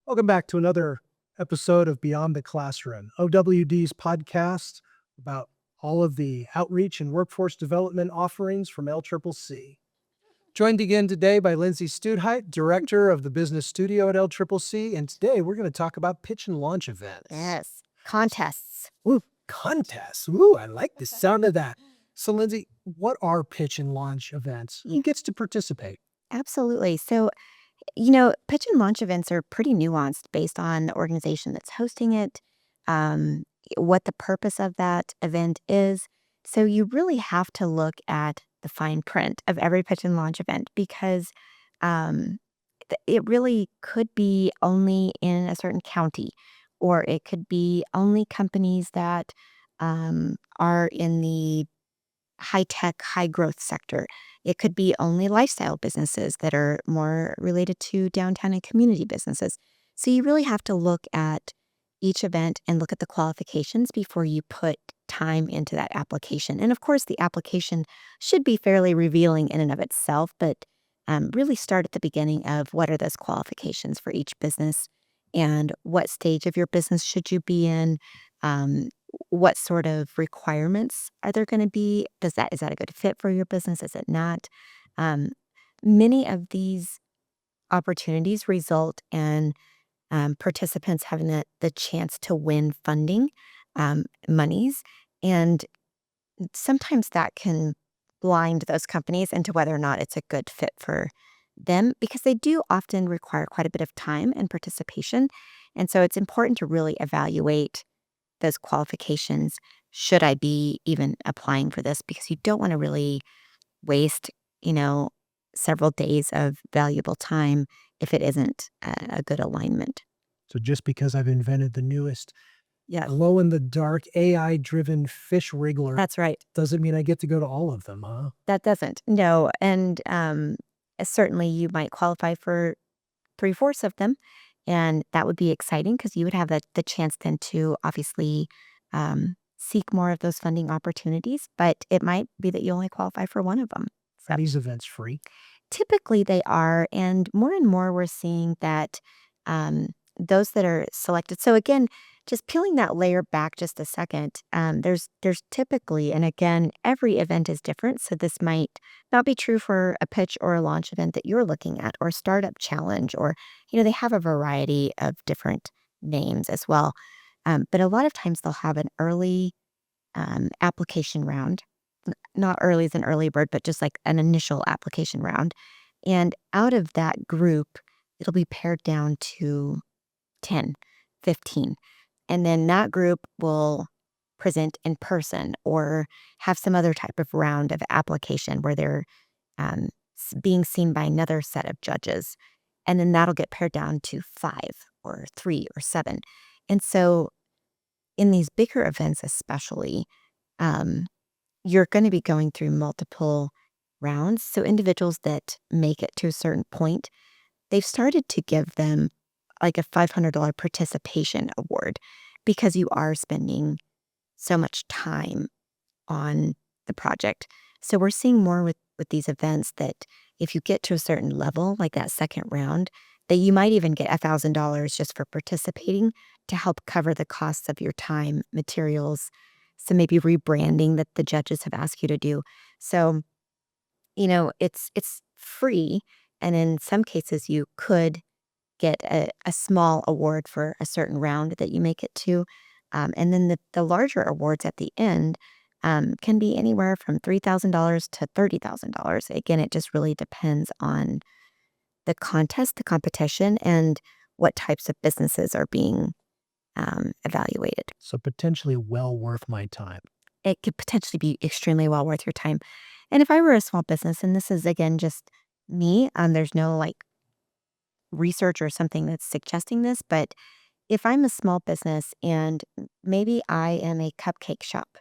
Welcome back to another episode of Beyond the Classroom, OWD's podcast about all of the outreach and workforce development offerings from LCCC. Joined again today by Lindsey Stutheit, Director of the Business Studio at LCCC, and today we're going to talk about pitch and launch events. Yes, contests. Ooh, contests. Ooh, I like the sound of that. So, Lindsey, what are pitch and launch events? Who gets to participate? Absolutely. So, pitch and launch events are pretty nuanced based on the organization that's hosting it, um, what the purpose of that event is. So, you really have to look at the fine print of every pitch and launch event because um, it really could be only in a certain county, or it could be only companies that are in the high tech, high growth sector. It could be only lifestyle businesses that are more related to downtown and community businesses. So you really have to look at each event and look at the qualifications before you put time into that application. And of course, the application should be fairly revealing in and of itself, but really start at the beginning of what are those qualifications for each business and what stage of your business should you be in. Um, what sort of requirements are there going to be? Is that a good fit for your business? Is it not? Um, Many of these opportunities result in participants having the chance to win funding monies, and sometimes that can blind those companies into whether or not it's a good fit for them because they do often require quite a bit of time and participation. And so it's important to really evaluate those qualifications. Should I be even applying for this? Because you don't want to really waste, you know, several days of valuable time if it isn't a good alignment. So, just because I've invented the newest Yeah, glow in the dark AI-driven fish wriggler that's right. doesn't mean I get to go to all of them, huh? That doesn't. No. And certainly you might qualify for three-fourths of them. And that would be exciting because you would have the chance then to obviously seek more of those funding opportunities. But it might be that you only qualify for one of them. Are So these events free? typically they are. And more we're seeing that um, those that are selected. So again, just peeling that layer back just a second, there's typically, and again, every event is different. So this might not be true for a pitch or a launch event that you're looking at, or startup challenge, or they have a variety of different names as well. But a lot of times they'll have an early application round, not early as an early bird, but just like an initial application round. And out of that group, it'll be pared down to 10, 15. And then that group will present in person or have some other type of round of application where they're being seen by another set of judges. And then that'll get pared down to 5 or 3 or 7. And so in these bigger events, especially, um, you're going to be going through multiple rounds. So individuals that make it to a certain point, they've started to give them like a $500 participation award because you are spending so much time on the project. So we're seeing more with these events that if you get to a certain level, like that second round, that you might even get $1,000 just for participating to help cover the costs of your time, materials, so maybe rebranding that the judges have asked you to do. So, it's free, and in some cases you could get a small award for a certain round that you make it to. And then the larger awards at the end can be anywhere from $3,000 to $30,000. Again, it just really depends on the contest, the competition, and what types of businesses are being evaluated. So, potentially well worth my time. It could potentially be extremely well worth your time. And if I were a small business, and this is again just me, there's no like research or something that's suggesting this, but if I'm a small business and maybe I am a cupcake shop,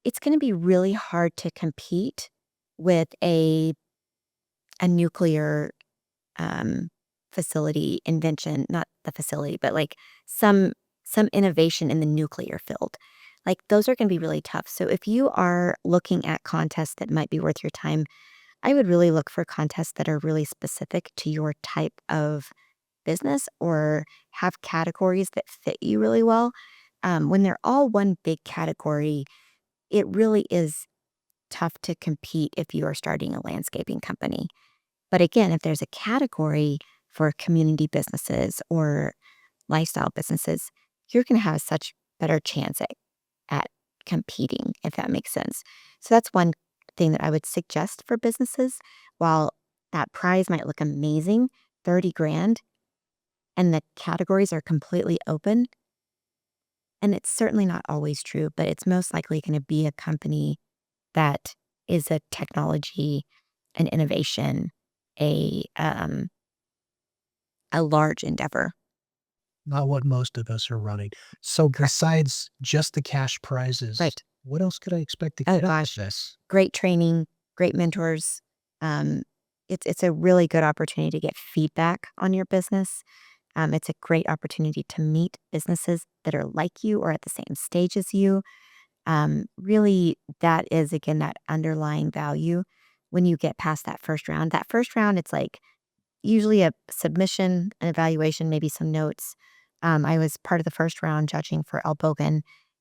it's going to be really hard to compete with a nuclear um, facility invention, not the facility, but like some innovation in the nuclear field. Like those are going to be really tough. So if you are looking at contests that might be worth your time, I would really look for contests that are really specific to your type of business or have categories that fit you really well. When they're all one big category, it really is tough to compete if you are starting a landscaping company. But again, if there's a category for community businesses or lifestyle businesses, you're going to have such better chance at competing, if that makes sense. So that's one thing that I would suggest for businesses. While that prize might look amazing, 30 grand, and the categories are completely open, and it's certainly not always true, but it's most likely going to be a company that is a technology, an innovation, a large endeavor. Not what most of us are running. So Correct. besides just the cash prizes, Right. what else could I expect to Oh, get out of gosh. this? Great training, great mentors. Um, it's a really good opportunity to get feedback on your business. It's a great opportunity to meet businesses that are like you or at the same stage as you. Really, that is, again, that underlying value when you get past that first round. That first round, it's like usually a submission, an evaluation, maybe some notes. I was part of the first round judging for El Bogan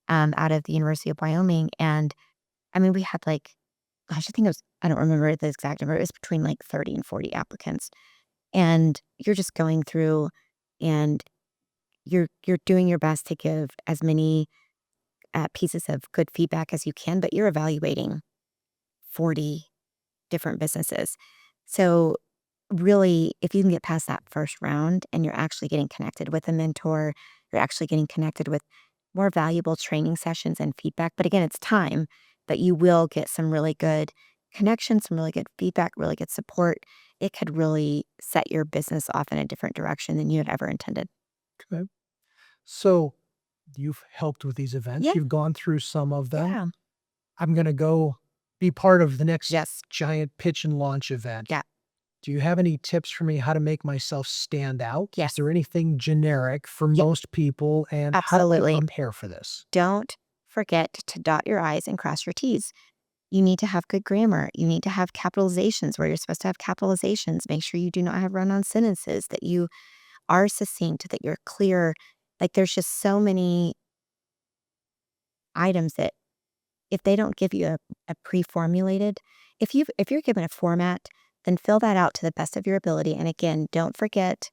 out of the University of Wyoming. And I mean, we had like, gosh, I think it was, I don't remember the exact number. It was between like 30 and 40 applicants. And you're just going through and you're doing your best to give as many pieces of good feedback as you can, but you're evaluating 40 different businesses. So really, if you can get past that first round and you're actually getting connected with a mentor, you're actually getting connected with more valuable training sessions and feedback. But again, it's time, but you will get some really good connections, some really good feedback, really good support. It could really set your business off in a different direction than you had ever intended. Okay. So you've helped with these events. Yeah. You've gone through some of them. Yeah. I'm going to go be part of the next Yes. giant pitch and launch event. Yeah. Do you have any tips for me how to make myself stand out? Is Yes. there anything generic for Yeah. most people? And how do I Absolutely. prepare for this? Don't forget to dot your I's and cross your T's. You need to have good grammar. You need to have capitalizations where you're supposed to have capitalizations. Make sure you do not have run on sentences, that you are succinct, that you're clear. Like there's just so many items that if they don't give you a pre-formulated, if you're given a format, then fill that out to the best of your ability. And again, don't forget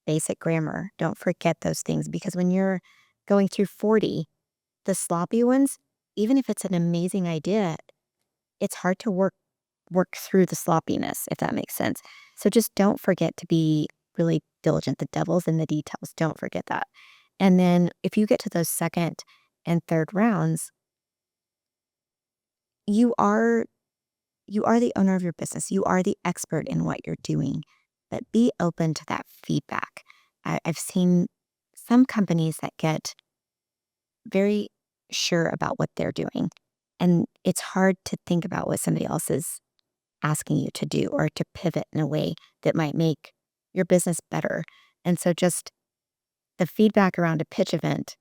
basic grammar. Don't forget those things because when you're going through 40, the sloppy ones, even if it's an amazing idea, it's hard to work through the sloppiness, if that makes sense. So just don't forget to be really diligent. The devil's in the details. Don't forget that. And then if you get to those second and third rounds, you are you are the owner of your business. You are the expert in what you're doing. But be open to that feedback. I've seen some companies that get very sure about what they're doing. And it's hard to think about what somebody else is asking you to do or to pivot in a way that might make your business better. And so just the feedback around a pitch event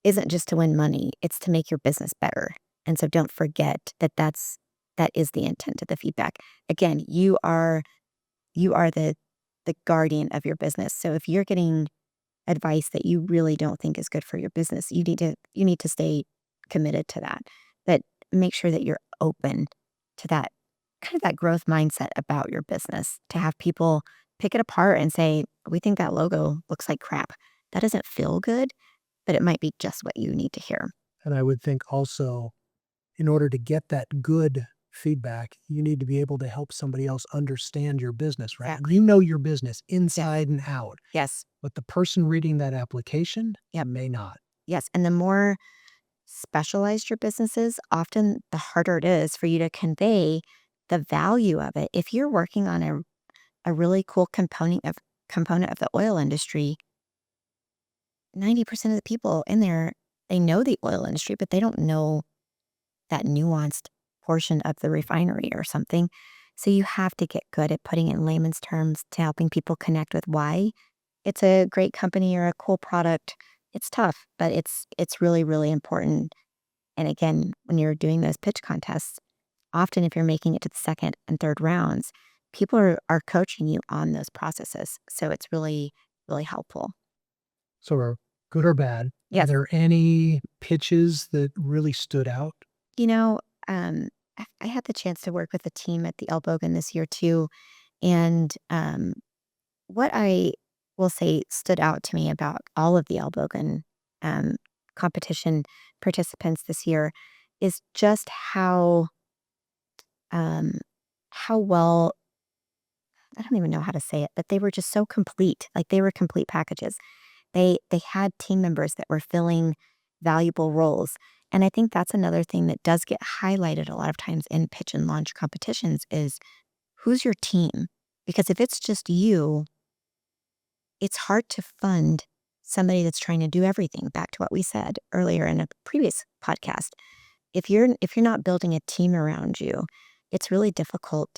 isn't just to win money, it's to make your business better. And so don't forget that that is the intent of the feedback. Again, you are the guardian of your business. So if you're getting advice that you really don't think is good for your business, you need to stay committed to that. But make sure that you're open to that kind of that growth mindset about your business, to have people pick it apart and say, we think that logo looks like crap. That doesn't feel good, but it might be just what you need to hear. And I would think also, in order to get that good feedback, you need to be able to help somebody else understand your business, right? Exactly. You know your business inside and out, Yes. but the person reading that application Yep. may not. Yes. And the more specialized your business is, often the harder it is for you to convey the value of it. If you're working on a really cool component of the oil industry, 90% of the people in there, they know the oil industry, but they don't know that nuanced portion of the refinery or something. So you have to get good at putting it in layman's terms to helping people connect with why it's a great company or a cool product. It's tough, but it's really, really important. And again, when you're doing those pitch contests, often if you're making it to the second and third rounds, people are coaching you on those processes. So it's really, really helpful. So are good or bad? Are Yes. there any pitches that really stood out? You know, I had the chance to work with a team at the Elbogan this year too. And what I will say stood out to me about all of the Elbogan um, competition participants this year is just um, how well, I don't even know how to say it, but they were just so complete. Like they were complete packages. They had team members that were filling valuable roles. And I think that's another thing that does get highlighted a lot of times in pitch and launch competitions is who's your team? Because if it's just you, it's hard to fund somebody that's trying to do everything. Back to what we said earlier in a previous podcast. If you're not building a team around you, it's really difficult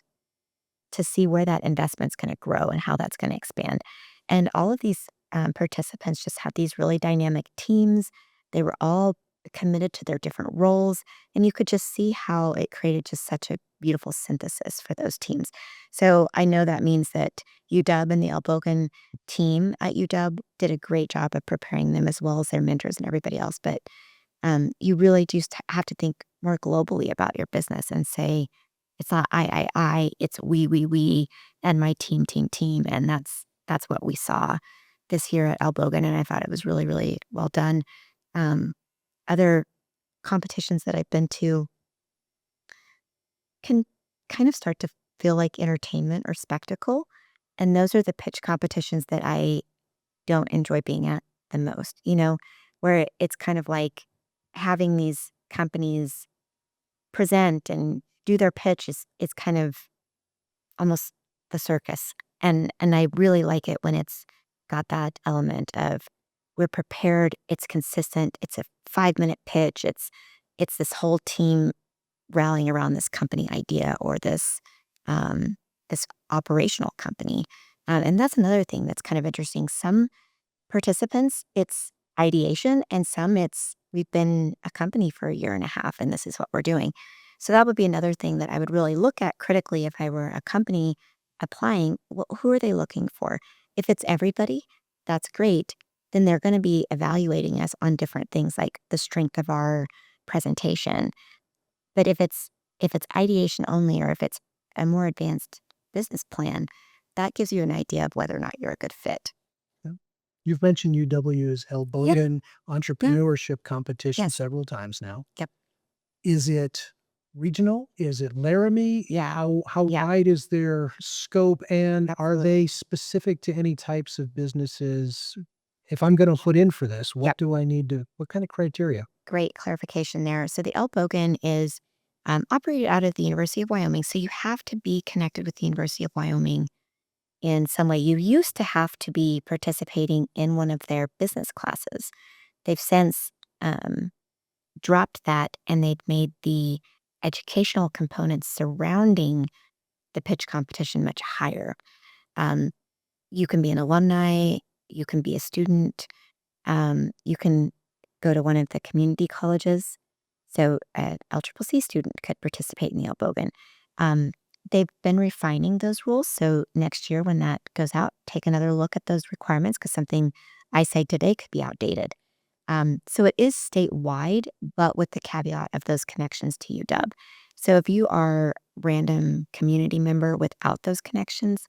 to see where that investment's going to grow and how that's going to expand. And all of these participants just had these really dynamic teams. They were all committed to their different roles. And you could just see how it created just such a beautiful synthesis for those teams. So I know that means that UW and the Elbogan team at UW did a great job of preparing them as well as their mentors and everybody else. But you really do have to think more globally about your business and say, it's not it's we, and my team. And that's what we saw this year at Elbogan. And I thought it was really, really well done. Um, Other competitions that I've been to can kind of start to feel like entertainment or spectacle. And those are the pitch competitions that I don't enjoy being at the most, where it's kind of like having these companies present and do their pitch is kind of almost the circus. And I really like it when it's got that element of we're prepared, it's consistent, it's a 5-minute pitch, it's this whole team rallying around this company idea or this operational company. And that's another thing that's kind of interesting. Some participants, it's ideation, and some it's we've been a company for a year and a half, and this is what we're doing. So that would be another thing that I would really look at critically if I were a company applying. Well, who are they looking for? If it's everybody, that's great. Then they're going to be evaluating us on different things like the strength of our presentation. But if it's ideation only, or if it's a more advanced business plan, that gives you an idea of whether or not you're a good fit. Yeah. You've mentioned UW's Yep. Elbogan Yeah. entrepreneurship competition Yes. several times now. Yep. Is it regional? Is it Laramie? Yeah. How Yeah. wide is their scope, and are Absolutely. they specific to any types of businesses? If I'm going to put in for this, Yep. what kind of criteria? Great clarification there. So the Elbogan is operated out of the University of Wyoming. So you have to be connected with the University of Wyoming in some way. You used to have to be participating in one of their business classes. They've since um, dropped that, and they've made the educational components surrounding the pitch competition much higher. Um, you can be an alumni, you can be a student, you can go to one of the community colleges. So an LCCC student could participate in the Elbogan. Um, they've been refining those rules. So next year, when that goes out, take another look at those requirements because something I say today could be outdated. So it is statewide, but with the caveat of those connections to UW. So if you are random community member without those connections,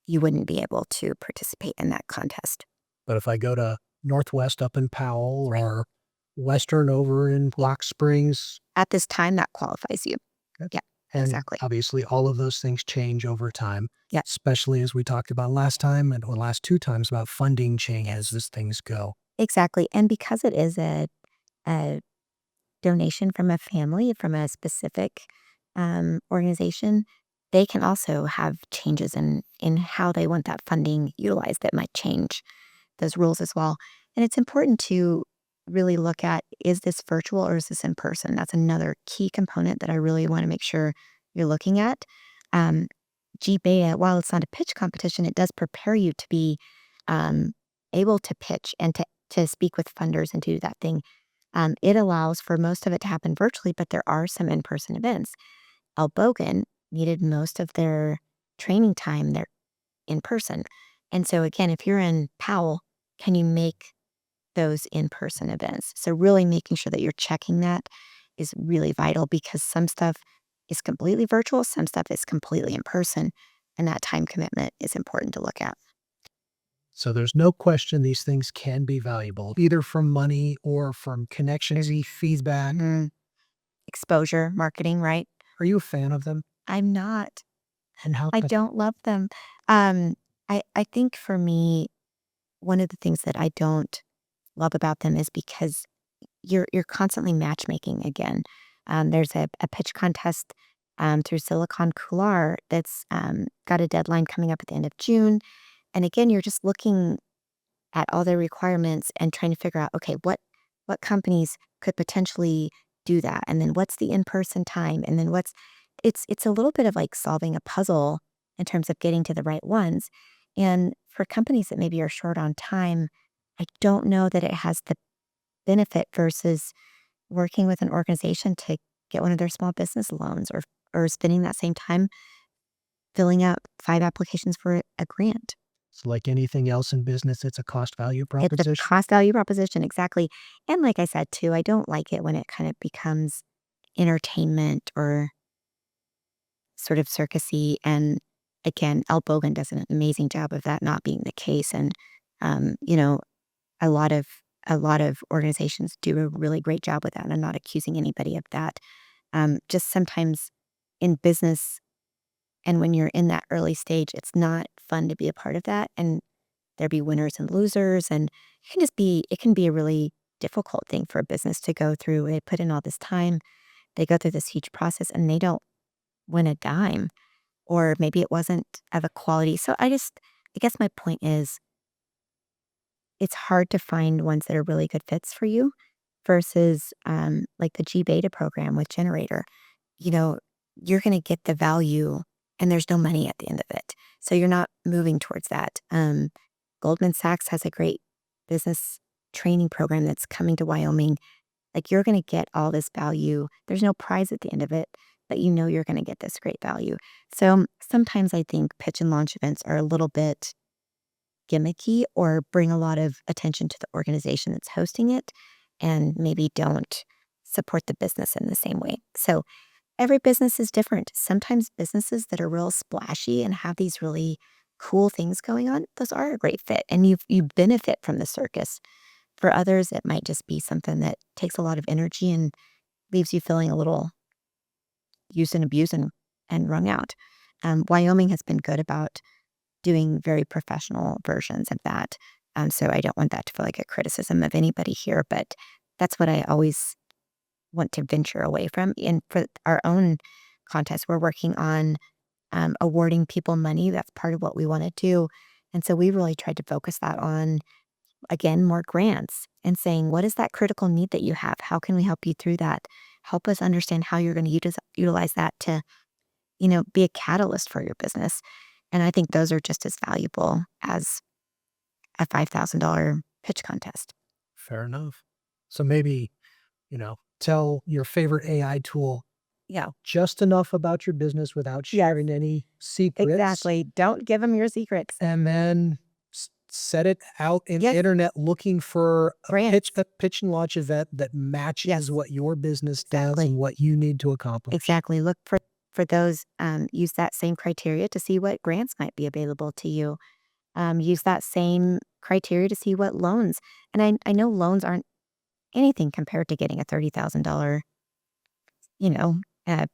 you wouldn't be able to participate in that contest. But if I go to Northwest up in Powell or Western over in Rock Springs, At this time, that qualifies you. okay, Yeah, and exactly. obviously all of those things change over time, Yeah, especially as we talked about last time and the last two times about funding change as things go. exactly. And because it is a donation from a family, from a specific organization, they can also have changes in how they want that funding utilized that might change those rules as well. And it's important to really look at, is this virtual or is this in person? That's another key component that I really want to make sure you're looking at. Um, GBETA, while it's not a pitch competition, it does prepare you to be um, able to pitch and to speak with funders and to do that thing. It allows for most of it to happen virtually, but there are some in person events. Albogan needed most of their training time, they're in person. And so again, if you're in Powell, can you make those in-person events? So really making sure that you're checking that is really vital because some stuff is completely virtual, some stuff is completely in person, and that time commitment is important to look at. So there's no question these things can be valuable, either from money or from connections, feedback. Mhm. Exposure marketing, right? Are you a fan of them? I'm not. And how I come? don't love them. Um, I think for me, one of the things that I don't love about them is because you're constantly matchmaking again. There's a pitch contest through Silicon Coular that's got a deadline coming up at the end of June. And again, you're just looking at all the requirements and trying to figure out, okay, what companies could potentially do that, and then what's the in person time, and then what's it's a little bit of like solving a puzzle in terms of getting to the right ones. And for companies that maybe are short on time, I don't know that it has the benefit versus working with an organization to get one of their small business loans or spending that same time filling out 5 applications for a grant. So like anything else in business, it's a cost value It's a proposition. cost value proposition, exactly. And like I said too, I don't like it when it kind of becomes entertainment or sort of circusy. And again, El Bogan does an amazing job of that not being the case. And you know, a lot of a lot of organizations do a really great job with that. And I'm not accusing anybody of that. Just sometimes in business and when you're in that early stage, it's not fun to be a part of that. And there be winners and losers, and it can be a really difficult thing for a business to go through. They put in all this time, they go through this huge process, and they don't win a dime, or maybe it wasn't of a quality. So I guess my point is, it's hard to find ones that are really good fits for you versus like the G Beta program with Generator. You know, you're going to get the value, and there's no money at the end of it. So you're not moving towards that. Goldman Sachs has a great business training program that's coming to Wyoming. Like you're going to get all this value. There's no prize at the end of it, but you know you're going to get this great value. So sometimes I think pitch and launch events are a little bit gimmicky or bring a lot of attention to the organization that's hosting it and maybe don't support the business in the same way. So every business is different. Sometimes businesses that are real splashy and have these really cool things going on, those are a great fit and you benefit from the circus. For others, it might just be something that takes a lot of energy and leaves you feeling a little used and abused and wrung out. Wyoming has been good about doing very professional versions of that. So I don't want that to feel like a criticism of anybody here, but that's what I always want to venture away from. And for our own contest, we're working on awarding people money. That's part of what we want to do. And so we really tried to focus that on, again, more grants and saying, what is that critical need that you have? How can we help you through that? Help us understand how you're going to utilize that to, be a catalyst for your business. And I think those are just as valuable as a $5,000 pitch contest. Fair enough. So maybe, tell your favorite AI tool Yeah. just enough about your business without Yes. sharing any secrets. Exactly. Don't give them your secrets. And then set it out in Yes. internet looking for Grants. a pitch and launch event that matches Yes. what your business does Exactly. and what you need to accomplish. Exactly. Look for those. Use that same criteria to see what grants might be available to you. Use that same criteria to see what loans. And I know loans aren't anything compared to getting a $30,000, you know,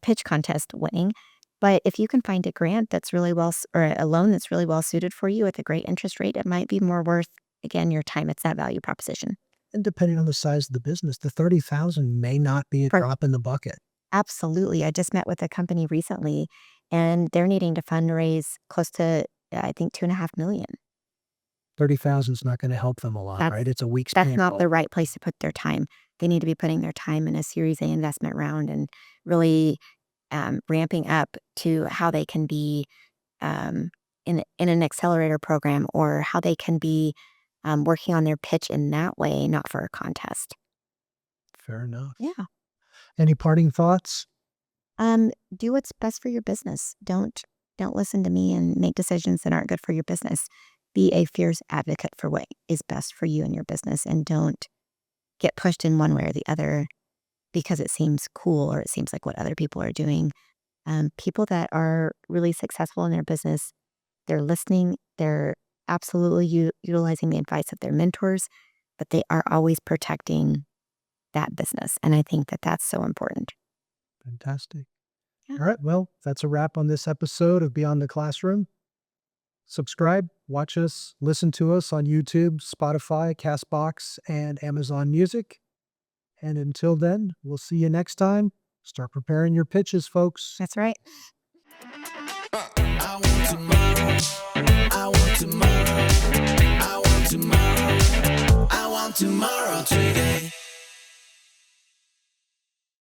pitch contest winning. But if you can find a grant that's really or a loan that's really well suited for you with a great interest rate, it might be more worth, again, your time. It's that value proposition. And depending on the size of the business, the 30,000 may not be a For drop in the bucket. Absolutely. I just met with a company recently and they're needing to fundraise close to, I think, 2.5 million. 30,000 is not going to help them a lot, That's right? It's a week's that's not payroll. the right place to put their time. They need to be putting their time in a Series A investment round and really ramping up to how they can be in an accelerator program or how they can be working on their pitch in that way, not for a contest. Fair enough. Yeah. Any parting thoughts? Do what's best for your business. Don't Don't listen to me and make decisions that aren't good for your business. Be a fierce advocate for what is best for you and your business, and don't get pushed in one way or the other because it seems cool or it seems like what other people are doing. People that are really successful in their business, they're listening, they're absolutely utilizing the advice of their mentors, but they are always protecting that business. And I think that that's so important. Fantastic. Yeah. All right. Well, that's a wrap on this episode of Beyond the Classroom. Subscribe, watch us, listen to us on YouTube, Spotify, Castbox, and Amazon Music. And until then, we'll see you next time. Start preparing your pitches, folks. That's right. I want tomorrow. I want tomorrow. I want tomorrow. I want tomorrow today.